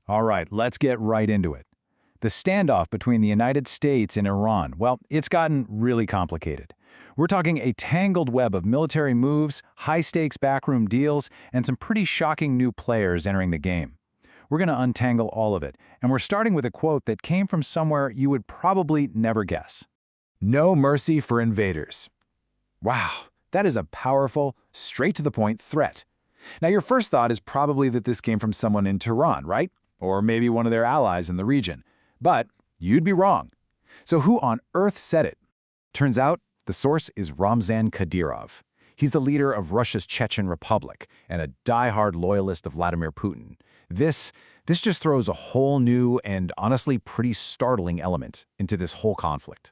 All right, let's get right into it. The standoff between the United States and Iran, well, it's gotten really complicated. We're talking a tangled web of military moves, high-stakes backroom deals, and some pretty shocking new players entering the game. We're going to untangle all of it, and we're starting with a quote that came from somewhere you would probably never guess. "No mercy for invaders." Wow, that is a powerful, straight-to-the-point threat. Now, your first thought is probably that this came from someone in Tehran, right? Or maybe one of their allies in the region. But you'd be wrong. So who on earth said it? Turns out, the source is Ramzan Kadyrov. He's the leader of Russia's Chechen Republic and a die-hard loyalist of Vladimir Putin. This just throws a whole new and honestly pretty startling element into this whole conflict.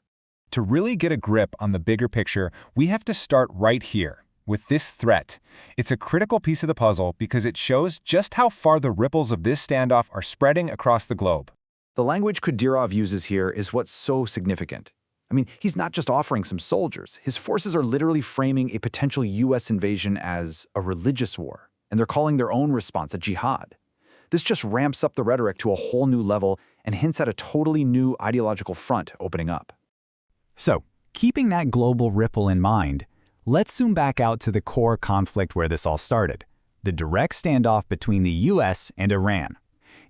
To really get a grip on the bigger picture, we have to start right here, with this threat. It's a critical piece of the puzzle because it shows just how far the ripples of this standoff are spreading across the globe. The language Kadyrov uses here is what's so significant. I mean, he's not just offering some soldiers. His forces are literally framing a potential U.S. invasion as a religious war, and they're calling their own response a jihad. This just ramps up the rhetoric to a whole new level and hints at a totally new ideological front opening up. So, keeping that global ripple in mind, let's zoom back out to the core conflict where this all started, the direct standoff between the U.S. and Iran.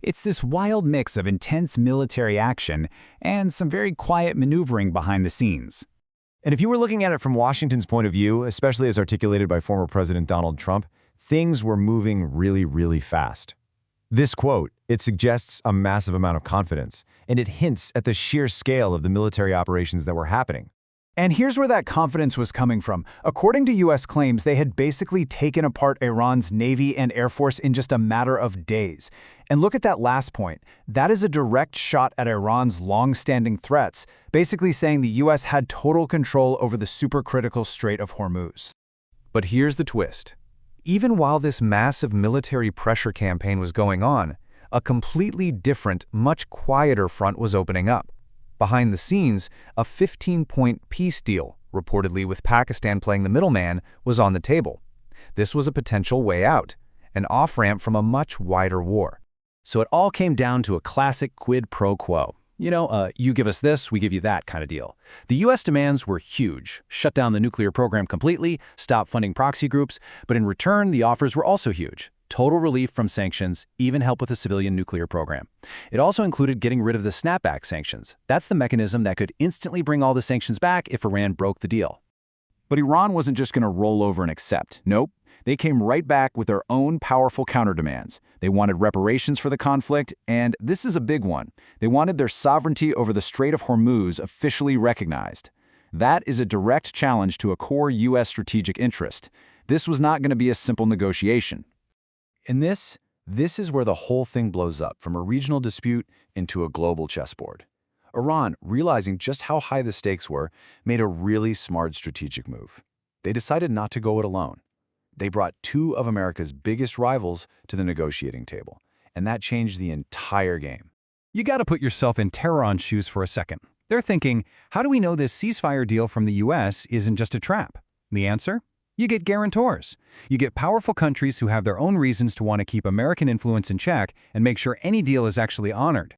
It's this wild mix of intense military action and some very quiet maneuvering behind the scenes. And if you were looking at it from Washington's point of view, especially as articulated by former President Donald Trump, things were moving really, really fast. This quote, it suggests a massive amount of confidence, and it hints at the sheer scale of the military operations that were happening. And here's where that confidence was coming from. According to U.S. claims, they had basically taken apart Iran's Navy and Air Force in just a matter of days. And look at that last point. That is a direct shot at Iran's long-standing threats, basically saying the U.S. had total control over the supercritical Strait of Hormuz. But here's the twist. Even while this massive military pressure campaign was going on, a completely different, much quieter front was opening up. Behind the scenes, a 15-point peace deal, reportedly with Pakistan playing the middleman, was on the table. This was a potential way out, an off-ramp from a much wider war. So it all came down to a classic quid pro quo. You give us this, we give you that kind of deal. The U.S. demands were huge. Shut down the nuclear program completely, stop funding proxy groups, but in return, the offers were also huge. Total relief from sanctions, even help with the civilian nuclear program. It also included getting rid of the snapback sanctions. That's the mechanism that could instantly bring all the sanctions back if Iran broke the deal. But Iran wasn't just going to roll over and accept. Nope. They came right back with their own powerful counterdemands. They wanted reparations for the conflict, and this is a big one. They wanted their sovereignty over the Strait of Hormuz officially recognized. That is a direct challenge to a core U.S. strategic interest. This was not going to be a simple negotiation. And this is where the whole thing blows up, from a regional dispute into a global chessboard. Iran, realizing just how high the stakes were, made a really smart strategic move. They decided not to go it alone. They brought two of America's biggest rivals to the negotiating table, and that changed the entire game. You got to put yourself in Tehran's shoes for a second. They're thinking, how do we know this ceasefire deal from the U.S. isn't just a trap? The answer? You get guarantors. You get powerful countries who have their own reasons to want to keep American influence in check and make sure any deal is actually honored.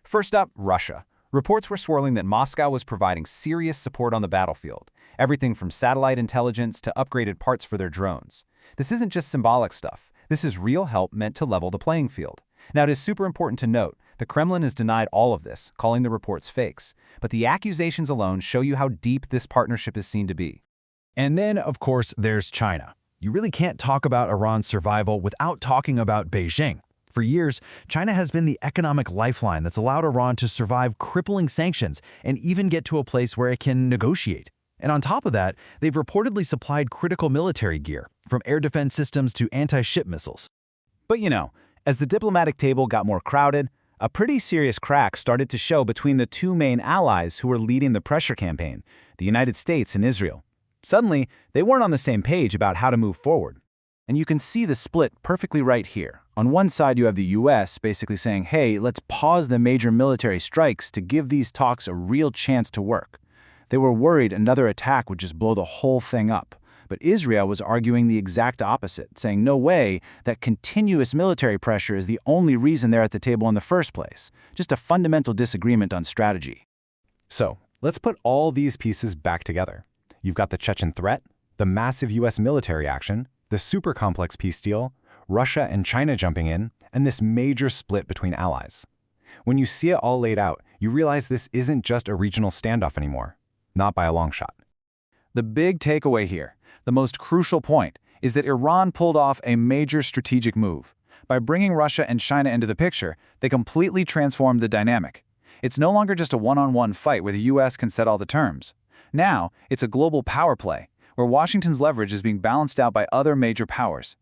First up, Russia. Reports were swirling that Moscow was providing serious support on the battlefield, everything from satellite intelligence to upgraded parts for their drones. This isn't just symbolic stuff. This is real help meant to level the playing field. Now, it is super important to note, the Kremlin has denied all of this, calling the reports fakes, but the accusations alone show you how deep this partnership is seen to be. And then, of course, there's China. You really can't talk about Iran's survival without talking about Beijing. For years, China has been the economic lifeline that's allowed Iran to survive crippling sanctions and even get to a place where it can negotiate. And on top of that, they've reportedly supplied critical military gear, from air defense systems to anti-ship missiles. But as the diplomatic table got more crowded, a pretty serious crack started to show between the two main allies who were leading the pressure campaign, the United States and Israel. Suddenly, they weren't on the same page about how to move forward. And you can see the split perfectly right here. On one side, you have the U.S. basically saying, hey, let's pause the major military strikes to give these talks a real chance to work. They were worried another attack would just blow the whole thing up. But Israel was arguing the exact opposite, saying no way, that continuous military pressure is the only reason they're at the table in the first place. Just a fundamental disagreement on strategy. So, let's put all these pieces back together. You've got the Chechen threat, the massive U.S. military action, the super complex peace deal, Russia and China jumping in, and this major split between allies. When you see it all laid out, you realize this isn't just a regional standoff anymore. Not by a long shot. The big takeaway here, the most crucial point, is that Iran pulled off a major strategic move. By bringing Russia and China into the picture, they completely transformed the dynamic. It's no longer just a one-on-one fight where the U.S. can set all the terms. Now, it's a global power play, where Washington's leverage is being balanced out by other major powers.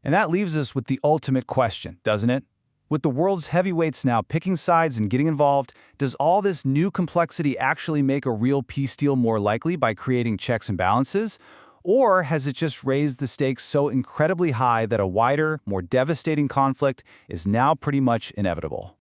And that leaves us with the ultimate question, doesn't it? With the world's heavyweights now picking sides and getting involved, does all this new complexity actually make a real peace deal more likely by creating checks and balances? Or has it just raised the stakes so incredibly high that a wider, more devastating conflict is now pretty much inevitable?